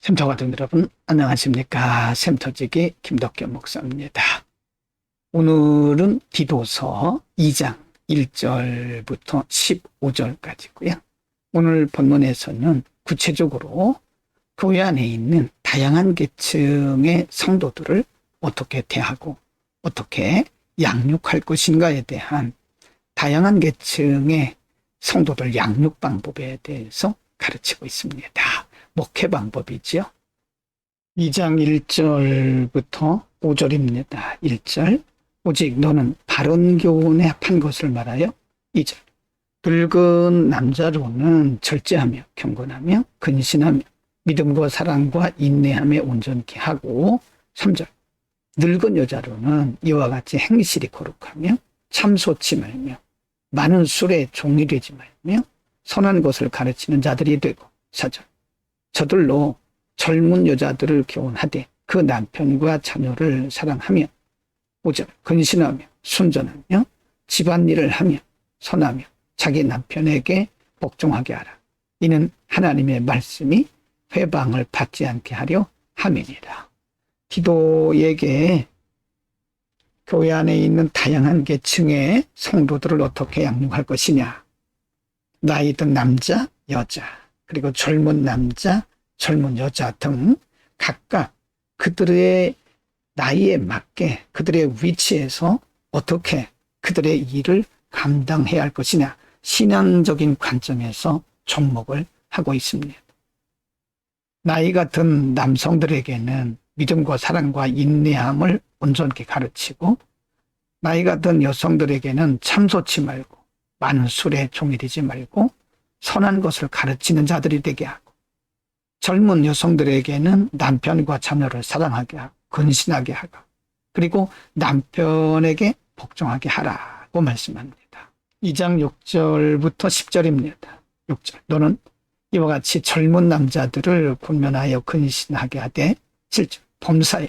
샘터 가족 여러분, 안녕하십니까? 샘터지기 김덕겸 목사입니다. 오늘은 디도서 2장 1절부터 15절까지고요. 오늘 본문에서는 구체적으로 교회 안에 있는 다양한 계층의 성도들을 어떻게 대하고 어떻게 양육할 것인가에 대한 다양한 계층의 성도들 양육 방법에 대해서 가르치고 있습니다. 목회 방법이지요. 2장 1절부터 5절입니다. 1절, 오직 너는 바른 교훈에 합한 것을 말하여. 2절, 늙은 남자로는 절제하며 경건하며 근신하며 믿음과 사랑과 인내함에 온전케 하고. 3절, 늙은 여자로는 이와 같이 행실이 거룩하며 참소치 말며 많은 술에 종이 되지 말며 선한 것을 가르치는 자들이 되고. 4절, 저들로 젊은 여자들을 교훈하되 그 남편과 자녀를 사랑하며. 5절, 근신하며 순전하며 집안일을 하며 선하며 자기 남편에게 복종하게 하라. 이는 하나님의 말씀이 회방을 받지 않게 하려 함이니라. 디도에게 교회 안에 있는 다양한 계층의 성도들을 어떻게 양육할 것이냐. 나이 든 남자, 여자, 그리고 젊은 남자, 젊은 여자 등 각각 그들의 나이에 맞게 그들의 위치에서 어떻게 그들의 일을 감당해야 할 것이냐, 신앙적인 관점에서 접목을 하고 있습니다. 나이가 든 남성들에게는 믿음과 사랑과 인내함을 온전히 가르치고, 나이가 든 여성들에게는 참소치 말고 많은 술에 종이 되지 말고 선한 것을 가르치는 자들이 되게 하고, 젊은 여성들에게는 남편과 자녀를 사랑하게 하고 근신하게 하고, 그리고 남편에게 복종하게 하라고 말씀합니다. 2장 6절부터 10절입니다. 6절, 너는 이와 같이 젊은 남자들을 권면하여 근신하게 하되. 7절, 범사에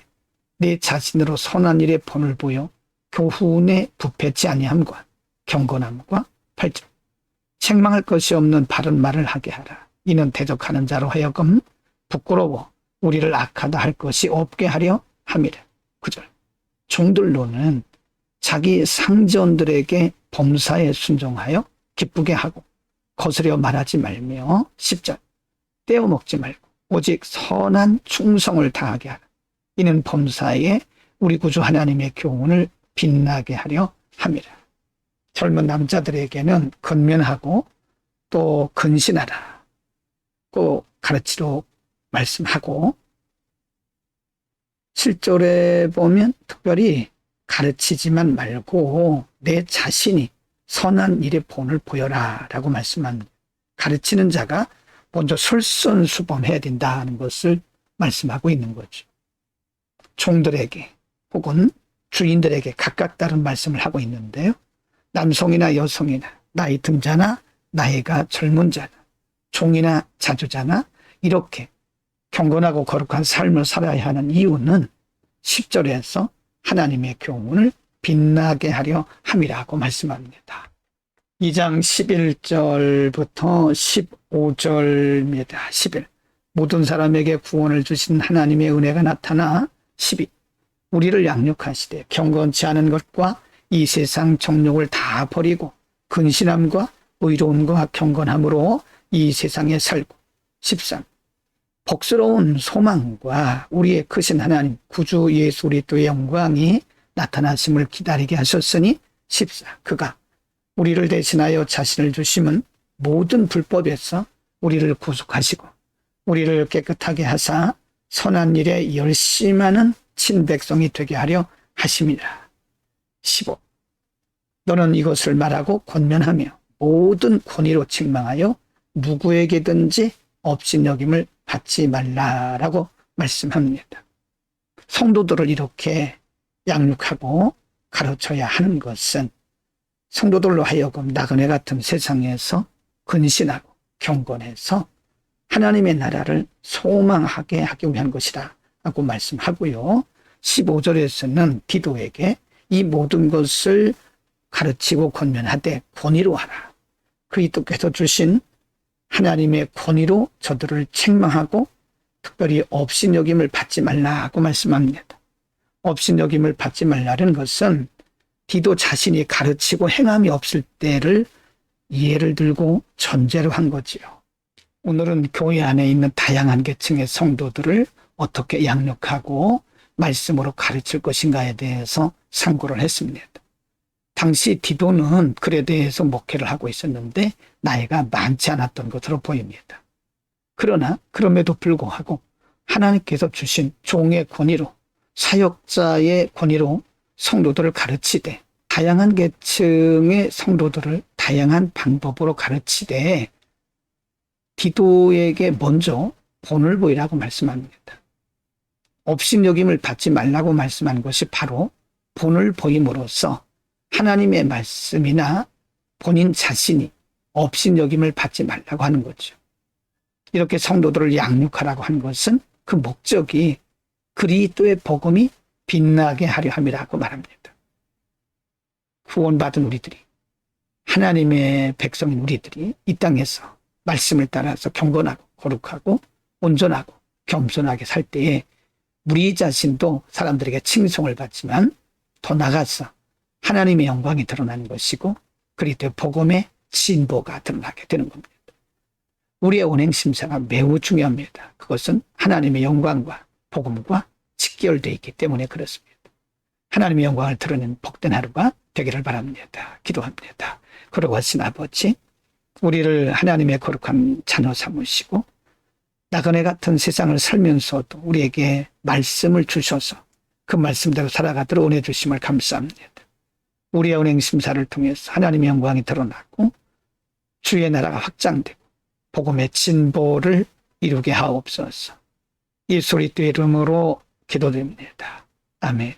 내 자신으로 선한 일에 본을 보여 교훈에 부패치 아니함과 경건함과. 8절, 책망할 것이 없는 바른 말을 하게 하라. 이는 대적하는 자로 하여금 부끄러워 우리를 악하다 할 것이 없게 하려 함이라. 9절, 종들로는 자기 상전들에게 범사에 순종하여 기쁘게 하고 거스려 말하지 말며. 10절, 떼어먹지 말고 오직 선한 충성을 다하게 하라. 이는 범사에 우리 구주 하나님의 교훈을 빛나게 하려 함이라. 젊은 남자들에게는 근면하고 또 근신하라 꼭 가르치도록 말씀하고, 7절에 보면 특별히 가르치지만 말고 내 자신이 선한 일의 본을 보여라 라고 말씀합니다. 가르치는 자가 먼저 솔선수범해야 된다는 것을 말씀하고 있는 거죠. 종들에게 혹은 주인들에게 각각 다른 말씀을 하고 있는데요, 남성이나 여성이나 나이 든 자나 나이가 젊은 자나 종이나 자주자나 이렇게 경건하고 거룩한 삶을 살아야 하는 이유는 10절에서 하나님의 교훈을 빛나게 하려 함이라고 말씀합니다. 2장 11절부터 15절입니다. 11, 모든 사람에게 구원을 주신 하나님의 은혜가 나타나. 12, 우리를 양육하시되 경건치 않은 것과 이 세상 정욕을 다 버리고 근신함과 의로움과 경건함으로 이 세상에 살고. 13, 복스러운 소망과 우리의 크신 하나님 구주 예수 그리스도의 영광이 나타나심을 기다리게 하셨으니. 14, 그가 우리를 대신하여 자신을 주심은 모든 불법에서 우리를 구속하시고 우리를 깨끗하게 하사 선한 일에 열심하는 친백성이 되게 하려 하심이라. 15, 너는 이것을 말하고 권면하며 모든 권위로 책망하여 누구에게든지 업신여김을 받지 말라라고 말씀합니다. 성도들을 이렇게 양육하고 가르쳐야 하는 것은 성도들로 하여금 나그네 같은 세상에서 근신하고 경건해서 하나님의 나라를 소망하게 하기 위한 것이다 라고 말씀하고요. 15절에서는 디도에게 이 모든 것을 가르치고 권면하되 권위로 하라. 그리스도께서 주신 하나님의 권위로 저들을 책망하고 특별히 업신여김을 받지 말라고 말씀합니다. 업신여김을 받지 말라는 것은 디도 자신이 가르치고 행함이 없을 때를 예를 들고 전제로 한 거지요. 오늘은 교회 안에 있는 다양한 계층의 성도들을 어떻게 양육하고 말씀으로 가르칠 것인가에 대해서 상고를 했습니다. 당시 디도는 글에 대해서 목회를 하고 있었는데 나이가 많지 않았던 것으로 보입니다. 그러나 그럼에도 불구하고 하나님께서 주신 종의 권위로, 사역자의 권위로 성도들을 가르치되, 다양한 계층의 성도들을 다양한 방법으로 가르치되 디도에게 먼저 본을 보이라고 말씀합니다. 업신여김을 받지 말라고 말씀한 것이 바로 본을 보임으로써 하나님의 말씀이나 본인 자신이 업신여김을 받지 말라고 하는 거죠. 이렇게 성도들을 양육하라고 한 것은 그 목적이 그리스도의 복음이 빛나게 하려 함이라고 말합니다. 구원받은 우리들이, 하나님의 백성인 우리들이 이 땅에서 말씀을 따라서 경건하고 거룩하고 온전하고 겸손하게 살 때에 우리 자신도 사람들에게 칭송을 받지만 더 나아가서 하나님의 영광이 드러나는 것이고 그리스도의 복음의 진보가 드러나게 되는 겁니다. 우리의 운행심사가 매우 중요합니다. 그것은 하나님의 영광과 복음과 직결되어 있기 때문에 그렇습니다. 하나님의 영광을 드러내는 복된 하루가 되기를 바랍니다. 기도합니다. 거룩하신 아버지, 우리를 하나님의 거룩한 자녀 삼으시고 나그네 같은 세상을 살면서도 우리에게 말씀을 주셔서 그 말씀대로 살아가도록 은혜 주심을 감사합니다. 우리의 운행심사를 통해서 하나님의 영광이 드러나고 주의 나라가 확장되고 복음의 진보를 이루게 하옵소서. 예수 그리스도의 이름으로 기도드립니다. 아멘.